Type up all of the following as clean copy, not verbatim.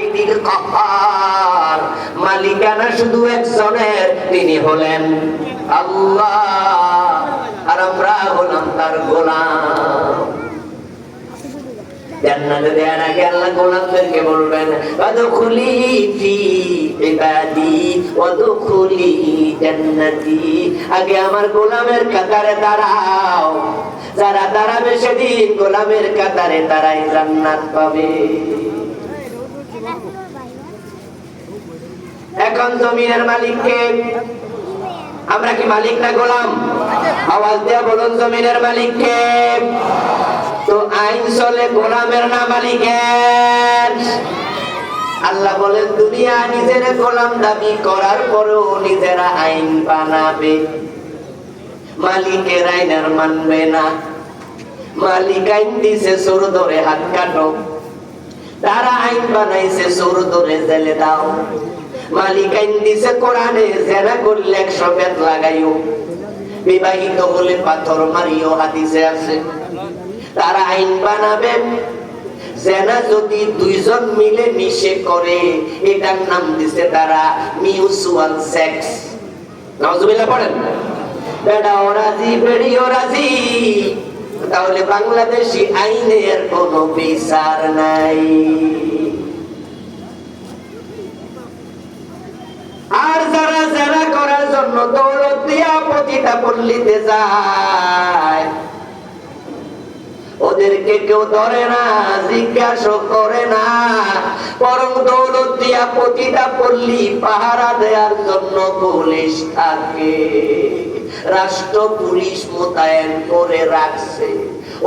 ওয়াহিদিল কাহ্হার, মালিকানা শুধু একজনের, তিনি হলেন আল্লাহ, আর আমরা হলাম তার গোলাম। জান্নাতে দেওয়ার আগে আল্লাহ গোলামদেরকে বলবেন ওয়াদখুলি ফি ইবাদি ওয়াদখুলি জান্নাতি, আগে আমার গোলামের কাতারে দাঁড়াও, যারা দাঁড়াবে সেদিন গোলামের কাতারে তারাই জান্নাত পাবে। এখন জমিনের মালিক কে? আমরা কি মালিক না গোলাম? আওয়াজ দিয়ে বলুন, জমিনের মালিক কে? তো আইন চলে গোলামের না মালিকের? আল্লাহ বলেন দুনিয়া নিজের গোলাম দাবি করার পরেও নিজেরা আইন বানাবে, মালিকের আইন আর মানবে না। মালিক আইন দিছে চোর ধরে হাত কাটো, তারা আইন বানাইছে চোর ধরে জেলে দাও। মালিক আইন দিছে কোরআনে জেনা করলে 100 বেত লাগাইও, বিবাহিত হলে পাথর মারিও, হাদিসে আছে। তারা আইন বানাবে জেনা যদি 2 জন মিলে মিশে করে, এটার নাম দিছে তারা মিউচুয়াল সেক্স। নাউজুবিল্লাহ পড়েন। বেটাও রাজি বেড়িও রাজি, তাহলে বাংলাদেশি আইনের কোনো বিচার নাই। আর যারা জেনা করার জন্য দৌলত দিয়া প্রতিটা পল্লীতে যায়, ওদেরকে কেউ ধরে না, জিজ্ঞাসা করে না, বরং দৌলত দিয়া প্রতিটা পল্লী পাহারা দেওয়ার জন্য পুলিশ থাকে, রাষ্ট্র পুলিশ মোতায়েন করে রাখছে।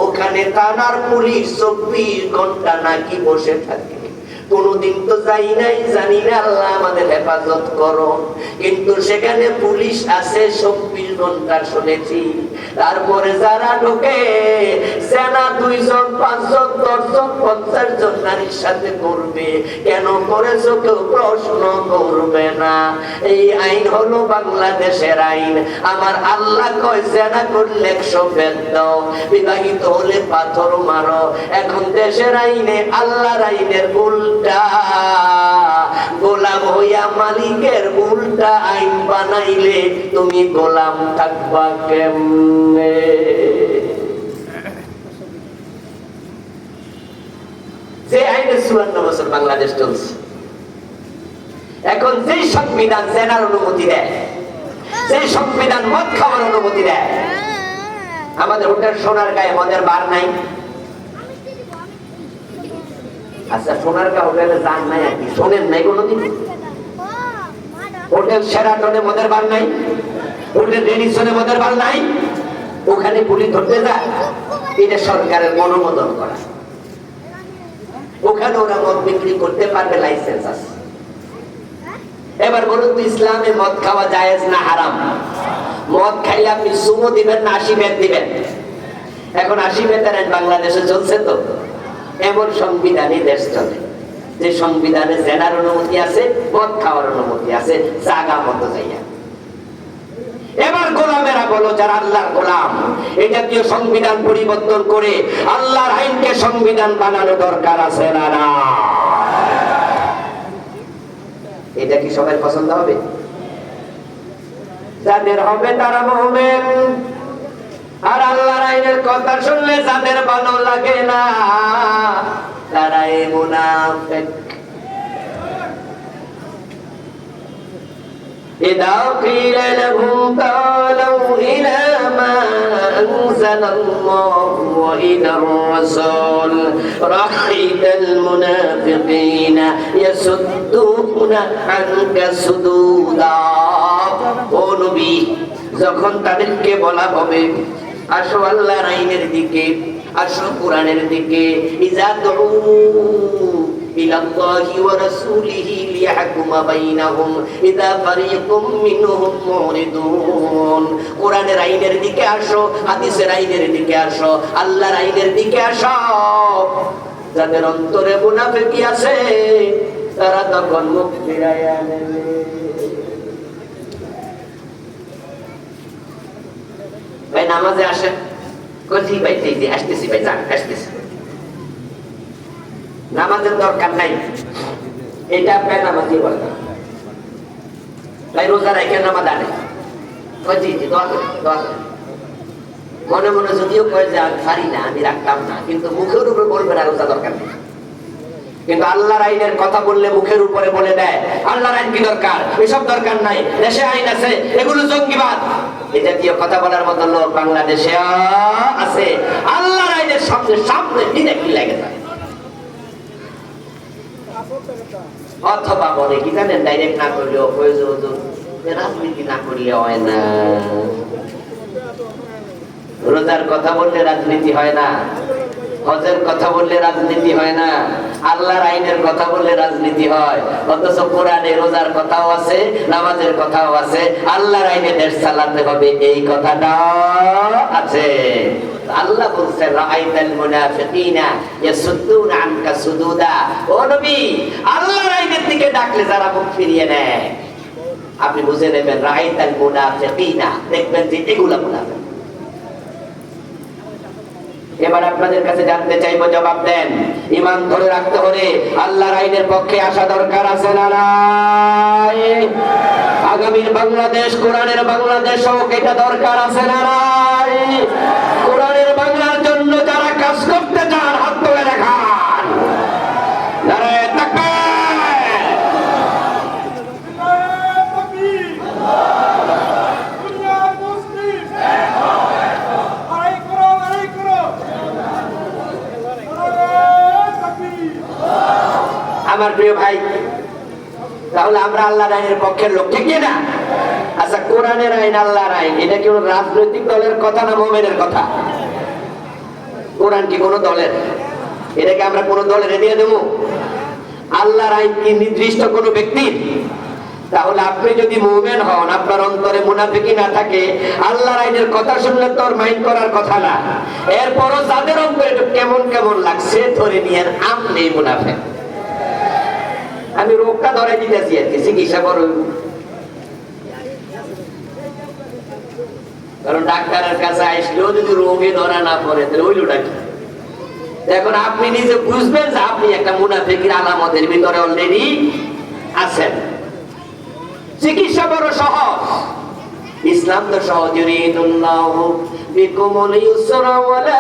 ওখানে থানার পুলিশ 24 ঘন্টা নাকি বসে থাকে। কোনদিন তো যাই নাই, জানি না, আল্লাহ আমাদের হেফাজত করো, কিন্তু সেখানে পুলিশ আছে 24 ঘন্টা শুনেছি। তারপরে যারা ঢোকে সেনা 2 জন 5 জন 10 জন 50 জন নারীর সাথে করবে, কেন করেছো কেউ প্রশ্ন করবে না। এই আইন হলো বাংলাদেশের আইন। আমার আল্লাহ কয় সেনা করলে 100 বেত দাও, বিবাহিত হলে পাথর মারো। এখন দেশের আইনে আল্লাহর আইনের উল্টা, গোলাম হইয়া মালিকের উল্টা আইন বানাইলে তুমি গোলাম থাকবা কেমনে? যে আইনে 54 বছর বাংলাদেশ চলছে, এখন যে সংবিধান জেনার অনুমতি দেয়, যে সংবিধান মদ খাওয়ার অনুমতি দেয়, আমাদের হোটেল সোনারগাঁয়ে মদের বার নাই। আচ্ছা, সোনারগাঁ হোটেলে যান নাই আর কি, শোনেন নাই কোনোদিন? হোটেল শেরাটনে মদের বার নাই, হোটেল রেডিসনে মদের বার নাই। ওখানে পুলিশ ধরতে যায়, এটা সরকারের অনুমোদন করা। ওখানে ওরা মদ বিক্রি করতে পারবে, লাইসেন্স আছে। এবার বলুন তো, ইসলামে মদ খাওয়া জায়েজ না হারাম? মদ খাইলে আপনি সুমো দিবেন না 80 বেত দিবেন? এখন 80 বেতের আইন বাংলাদেশে চলছে। তো এমন সংবিধানে দেশ চলে, যে সংবিধানে জেনার অনুমতি আছে, মদ খাওয়ার অনুমতি আছে, জায়গা মতো যাইয়া। এবার গোলামেরা বলো, যারা আল্লাহর গোলাম, এই জাতীয় সংবিধান পরিবর্তন করে আল্লাহর আইনকে সংবিধান বানানো দরকার আছে না? না, এটা কি সবাই পছন্দ হবে? যাদের হবে তারা মুমিন। আর আল্লাহর আইনের কথা শুনলে যাদের ভালো লাগে না, তারাই মুনাফিক। إذا قيل لهم تعالوا إلى ما أنزل الله وإلى الرسول رأيت المنافقين يصدون عنك صدودا। ও নবী, যখন তাদেরকে বলা হবে আসো আল্লাহর আইনের দিকে, আসো কোরআনের দিকে, ইযা দুউ ইলাল্লাহি ওয়া রাসূলিহি লিয়াহকুমা বাইনাহুম ইযা ফারিকুম মিনহুম মুরিদুন। কোরআনের আইনের দিকে আসো, হাদিসের আইনের দিকে আসো, আল্লাহর আইনের দিকে আসো। যাদের অন্তরে মুনাফিকি আছে তারা তখন মুখ ফিরাইয়া নেবে। ভাই নামাজে আসেন, কোথায় ভাই? আসতেছি ভাই, যান আসতেছি। নামাজের দরকার নাই, এটা বেনামাজি বলে না। তাই রোজা রাখে নামাজ আনে, জি জি দোয়া করে, দোয়া করে। মনে মনে যদিও কয়ে যে আমি পারি না, আমি রাখতাম না, কিন্তু মুখের উপরে বলবে না রোজা দরকার নেই। কিন্তু আল্লাহর আইনের কথা বললে মুখের উপরে বলে দেয় আল্লাহর আইন কি দরকার, এসব দরকার নাই, দেশে আইন আছে, এগুলো জঙ্গিবাদ। এই জাতীয় কথা বলার মতো লোক বাংলাদেশে আছে। আল্লাহর আইনের সামনে সামনে ডিরেক্টলি লেগে যায়। অথবা বলে কি জানেন, ডাইরেক্ট না করলেও রাজনীতি না করলে হয় না। রোজার কথা বললে রাজনীতি হয় না, হজের কথা বললে রাজনীতি হয় না, আল্লাহর আইনের কথা বললে রাজনীতি হয়। অথচ কোরআনে রোজার কথাও আছে, নামাজের কথাও আছে, আল্লাহর আইনে দেশ চালাতে হবে এই কথাটা আছে। আল্লাহ বলছেন রাআইতাল মুনাফিকিনা ইয়াসুদ্দুনা আনকা সুদুদা। ও নবী, আল্লাহর আইনের দিকে ডাকলে যারা মুখ ফিরিয়ে নেয়, আপনি বুঝে নেবেন রাআইতাল মুনাফিকিনা, দেখবেন যে এগুলা মুনাফিক। এবার আপনাদের কাছে জানতে চাইবো, জবাব দেন। ঈমান ধরে রাখতে হলে আল্লাহর আইনের পক্ষে আসা দরকার আছে না নাই? আগামীর বাংলাদেশ কোরআনের বাংলাদেশ হোক, এটা দরকার আছে না নাই? কোরআনের বাংলার জন্য যারা কাজ করতে চান হাত তুলে দেখান। নারায়ে তাকবীর। আমার প্রিয় ভাই, তাহলে আমরা আল্লাহর আইনের পক্ষের লোক, ঠিক না? আচ্ছা, কোরআনের আইন, আল্লাহর আইন, এটা কি কোনো রাজনৈতিক দলের কথা না মুমিনের কথা? কোরআন কি কোনো দলের? এটাকে আমরা কোনো দলের দিয়ে দেবো? আল্লাহর আইন কি নির্দিষ্ট কোনো ব্যক্তির? তাহলে আপনি যদি মুমিন হন, আপনার অন্তরে মুনাফিকি না থাকে, আল্লাহর আইনের কথা শুনলে তো আর মাইন্ড করার কথা না। এরপরও যাদের অন্তরে একটু কেমন কেমন লাগছে, ধরে নিয়ে আপনি মুনাফিক। আমি রোগটা ধরে দিতেছি আর কি, চিকিৎসা করুন। কারণ ডাক্তারের কাছে আসলেও যদি রোগে ধরা না পড়ে, তাহলে ওইলো ডাক্তার। এখন আপনি নিজে বুঝবেন যে আপনি একটা মুনাফিকের আলামতের ভিতরে অলরেডি আছেন। চিকিৎসা বড় সহজ, ইসলাম তো সহজ। ইউরিদুল্লাহু বিকুমুল ইউসরা ওয়ালা